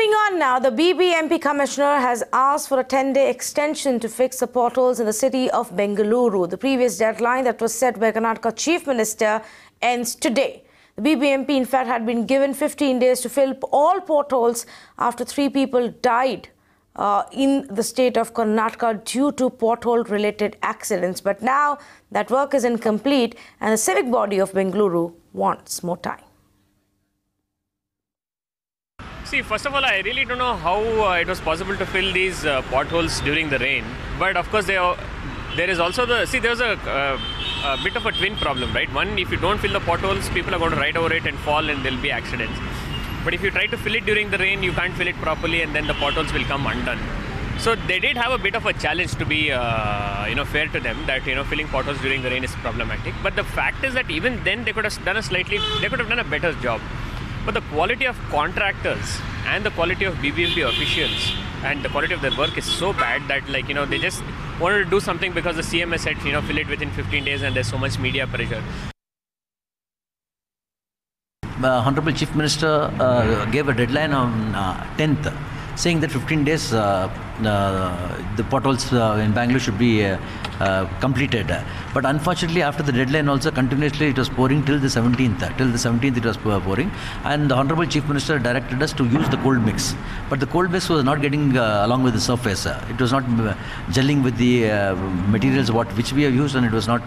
Moving on now, the BBMP Commissioner has asked for a 10-day extension to fix the potholes in the city of Bengaluru. The previous deadline that was set by Karnataka Chief Minister ends today. The BBMP, in fact, had been given 15 days to fill all potholes after 3 people died in the state of Karnataka due to pothole-related accidents. But now that work is incomplete and the civic body of Bengaluru wants more time. See, first of all, I really don't know how it was possible to fill these potholes during the rain. But of course, there is also there's a bit of a twin problem, right? One, if you don't fill the potholes, people are going to ride over it and fall and there'll be accidents. But if you try to fill it during the rain, you can't fill it properly and then the potholes will come undone. So they did have a bit of a challenge, to be fair to them, that filling potholes during the rain is problematic. But the fact is that even then they could have done a better job. But the quality of contractors and the quality of BBMP officials and the quality of their work is so bad that they just wanted to do something because the CM has said fill it within 15 days and there's so much media pressure. Honorable Chief Minister gave a deadline on 10th, saying that 15 days the potholes in Bangalore should be completed. But unfortunately, after the deadline also, continuously it was pouring till the 17th. Till the 17th it was pouring. And the Honorable Chief Minister directed us to use the cold mix. But the cold mix was not getting along with the surface. It was not gelling with the materials which we have used, and it was not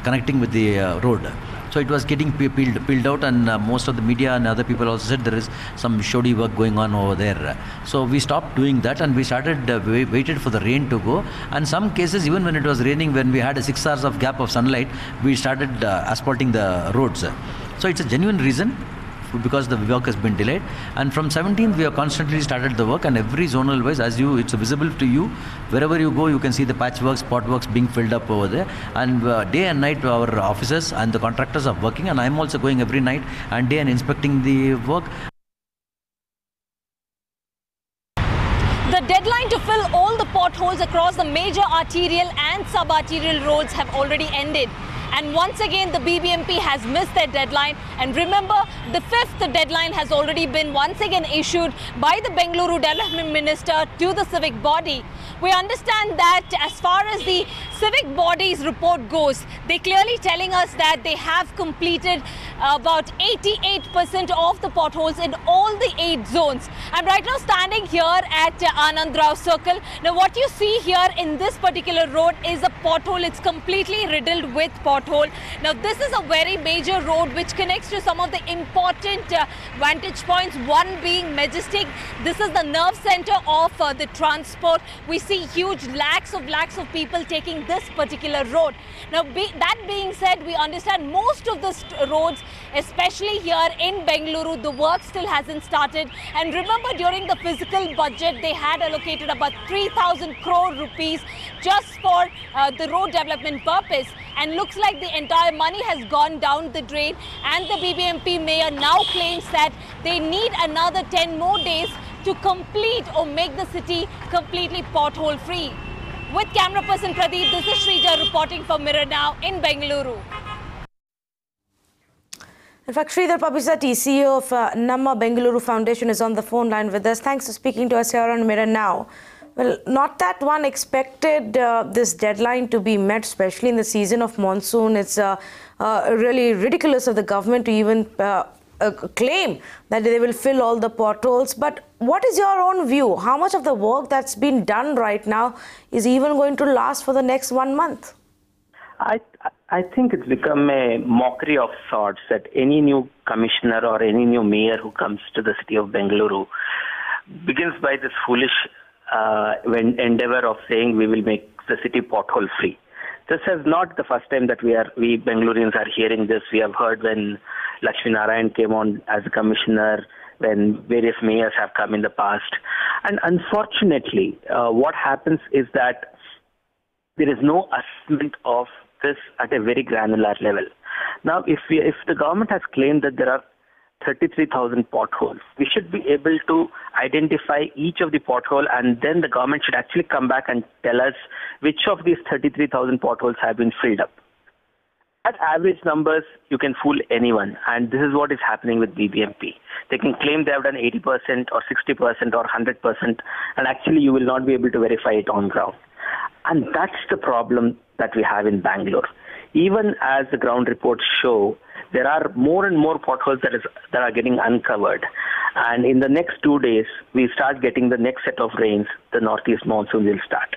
connecting with the road. So it was getting peeled out, and most of the media and other people also said there is some shoddy work going on over there. So we stopped doing that and we started waited for the rain to go. And some cases, even when it was raining, when we had a 6 hours of gap of sunlight, we started asphalting the roads. So it's a genuine reason because the work has been delayed. And from 17th we have constantly started the work, and every zonal wise, it's visible to you, wherever you go you can see the patchworks, spot works being filled up over there. And day and night our officers and the contractors are working, and I'm also going every night and day and inspecting the work. The deadline to fill all the potholes across the major arterial and sub-arterial roads have already ended. And once again, the BBMP has missed their deadline. And remember, the 5th deadline has already been once again issued by the Bengaluru Development Minister to the civic body. We understand that as far as the civic body's report goes, they're clearly telling us that they have completed about 88% of the potholes in all the 8 zones. I'm right now standing here at Anand Rao Circle. Now what you see here in this particular road is a pothole. It's completely riddled with pothole. Now this is a very major road which connects to some of the important vantage points, one being Majestic. This is the nerve center of the transport. We see huge lakhs of people taking this particular road. Now that being said, we understand most of the roads, especially here in Bengaluru, the work still hasn't started. And remember, during the fiscal budget, they had allocated about 3,000 crore rupees just for the road development purpose. And looks like the entire money has gone down the drain. And the BBMP mayor now claims that they need another 10 more days to complete or make the city completely pothole free. With camera person Pradeep, this is Shrija reporting for Mirror Now in Bengaluru. In fact, Sridhar Pabisati, CEO of Namma Bengaluru Foundation, is on the phone line with us. Thanks for speaking to us here on Mirror Now. Well, not that one expected this deadline to be met, especially in the season of monsoon. It's really ridiculous of the government to even claim that they will fill all the potholes. But what is your own view? How much of the work that's been done right now is even going to last for the next 1 month? I think it's become a mockery of sorts that any new commissioner or any new mayor who comes to the city of Bengaluru begins by this foolish endeavor of saying we will make the city pothole free. This is not the first time that we Bengalurians are hearing this. We have heard when Lakshmi Narayan came on as a commissioner, when various mayors have come in the past. And unfortunately, what happens is that there is no assessment of this at a very granular level. Now, if the government has claimed that there are 33,000 potholes, we should be able to identify each of the pothole, and then the government should actually come back and tell us which of these 33,000 potholes have been filled up. At average numbers, you can fool anyone, and this is what is happening with BBMP. They can claim they have done 80% or 60% or 100%, and actually you will not be able to verify it on ground. And that's the problem that we have in Bangalore. Even as the ground reports show, there are more and more potholes that are getting uncovered. And in the next 2 days, we start getting the next set of rains, the northeast monsoon will start.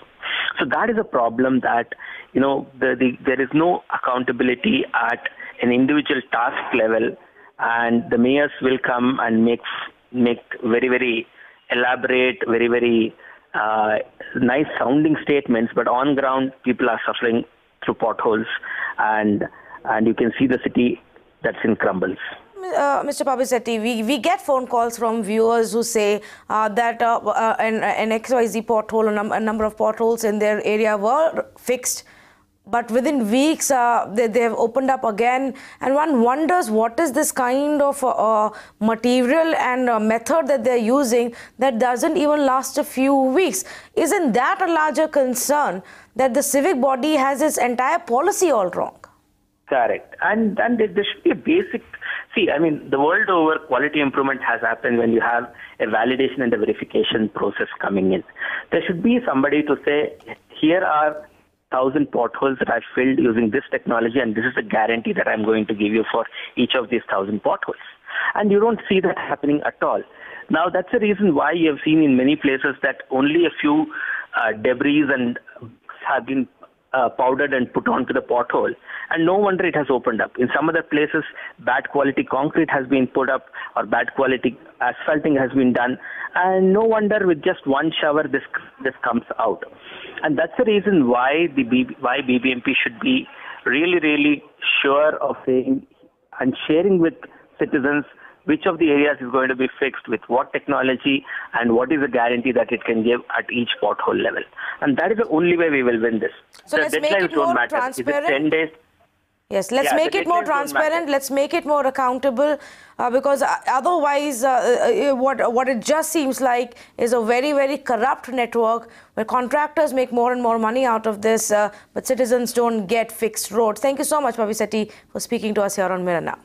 So that is a problem that, there is no accountability at an individual task level, and the mayors will come and make very, very elaborate, very, very nice sounding statements, but on ground, people are suffering through potholes, and you can see the city that's in crumbles. Mr. Pabisetti, we get phone calls from viewers who say that an XYZ pothole, a number of potholes in their area were fixed, but within weeks they've opened up again, and one wonders what is this kind of material and method that they're using that doesn't even last a few weeks. Isn't that a larger concern, that the civic body has its entire policy all wrong? Correct. And there should be a basic... See, the world over, quality improvement has happened when you have a validation and a verification process coming in. There should be somebody to say, here are 1,000 potholes that I've filled using this technology, and this is the guarantee that I'm going to give you for each of these 1,000 potholes. And you don't see that happening at all. Now, that's the reason why you have seen in many places that only a few debris and have been powdered and put onto the pothole, and no wonder it has opened up. In some other places, bad quality concrete has been put up or bad quality asphalting has been done, and no wonder with just one shower this comes out. And that's the reason why why BBMP should be really, really sure of saying and sharing with citizens which of the areas is going to be fixed with what technology and what is the guarantee that it can give at each pothole level. And that is the only way we will win this. So let's make it more transparent. Is it 10 days? Yes, let's make it more transparent. Let's make it more accountable, because otherwise what it just seems like is a very, very corrupt network where contractors make more and more money out of this, but citizens don't get fixed roads. Thank you so much, Pabisetti, for speaking to us here on Mirror Now.